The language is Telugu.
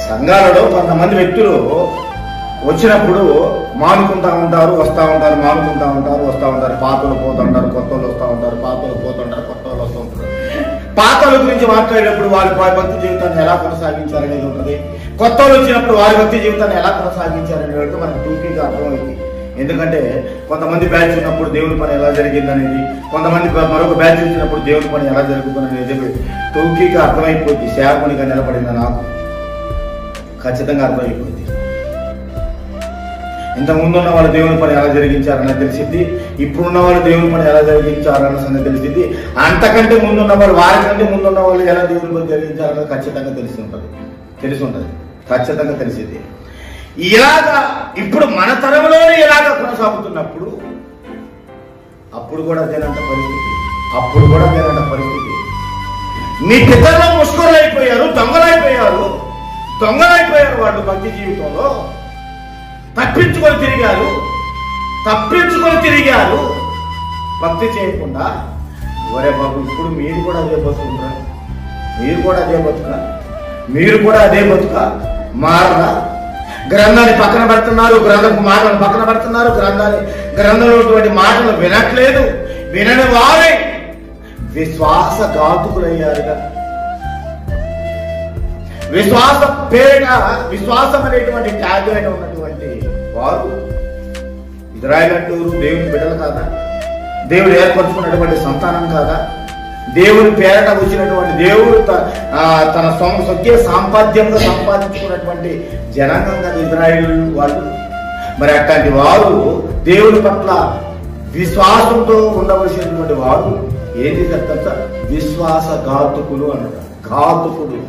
సంఘాలలో కొంతమంది వ్యక్తులు వచ్చినప్పుడు మానుకుంటా ఉంటారు, వస్తూ ఉంటారు, మానుకుంటా ఉంటారు, వస్తూ ఉంటారు. పాతలు పోతుంటారు, కొత్త వాళ్ళు వస్తూ ఉంటారు, పాతలు పోతుంటారు, కొత్త వాళ్ళు వస్తూ ఉంటారు. పాతల గురించి మాట్లాడేటప్పుడు వారి భక్తి జీవితాన్ని ఎలా కొనసాగించారనేది ఉంటుంది. కొత్త వాళ్ళు వచ్చినప్పుడు వారి భక్తి జీవితాన్ని ఎలా కొనసాగించారనేది మనకు టూకీగా అర్థమైంది. ఎందుకంటే కొంతమంది బ్యాచ్ ఉన్నప్పుడు దేవుని పని ఎలా జరిగింది అనేది, కొంతమంది మరొక బ్యాచ్ వచ్చినప్పుడు దేవుని పని ఎలా జరుగుతుంది అనేది టూకీగా అర్థమైపోద్ది. సేవకునిగా నిలబడింది నాకు ఖచ్చితంగా అర్థమైపోద్ది. ఇంతకుముందు ఉన్న వాళ్ళు దేవుని పని ఎలా జరిగించారన్నది తెలిసింది, ఇప్పుడున్న వాళ్ళు దేవుని పని ఎలా జరిగించారన్న సంగతి తెలిసింది, అంతకంటే ముందున్న వాళ్ళు వారికంటే ముందున్న వాళ్ళు ఎలా దేవుని పని జరిగించారన్నది ఖచ్చితంగా తెలిసి ఉంటుంది, ఖచ్చితంగా తెలిసింది. ఇలాగా ఇప్పుడు మన తరంలోనే ఇలాగా కొనసాగుతున్నప్పుడు అప్పుడు కూడా అదేనంట పరిస్థితి. మీ పితరులు ముష్కరులైపోయారు, దొంగలైపోయారు వాళ్ళు భక్తి జీవితంలో. తప్పించుకొని తిరిగారు భక్తి చేయకుండా. ఒరే బాబు, ఇప్పుడు మీరు కూడా అదే బతుకురా, మీరు కూడా అదే బతుక మారరా? గ్రంథాన్ని పక్కన పెడుతున్నారు, గ్రంథపు మాటలు పక్కన పెడుతున్నారు, గ్రంథంలో మాటలు వినట్లేదు. వినని వారే విశ్వాసఘాతుకులయ్యారుగా. విశ్వాసం అనేటువంటి ట్యాగ్ అయిన ఉన్నటువంటి వారు ఇజ్రాయేల్ అంటూరు దేవుని బిడ్డలు కాదా? దేవుడు ఏర్పరచుకున్నటువంటి సంతానం కాదా? దేవుని పేరట వచ్చినటువంటి దేవుడు తన స్వకీయ సాంపాద్యంగా సంపాదించుకున్నటువంటి జనాంగంగా ఇజ్రాయేల్ వాళ్ళు. మరి అట్లాంటి వారు దేవుని పట్ల విశ్వాసంతో ఉండవలసినటువంటి వారు ఏంటి చెప్తారు? విశ్వాసఘాతుకులు అన్నారు. ఘాతుకుడు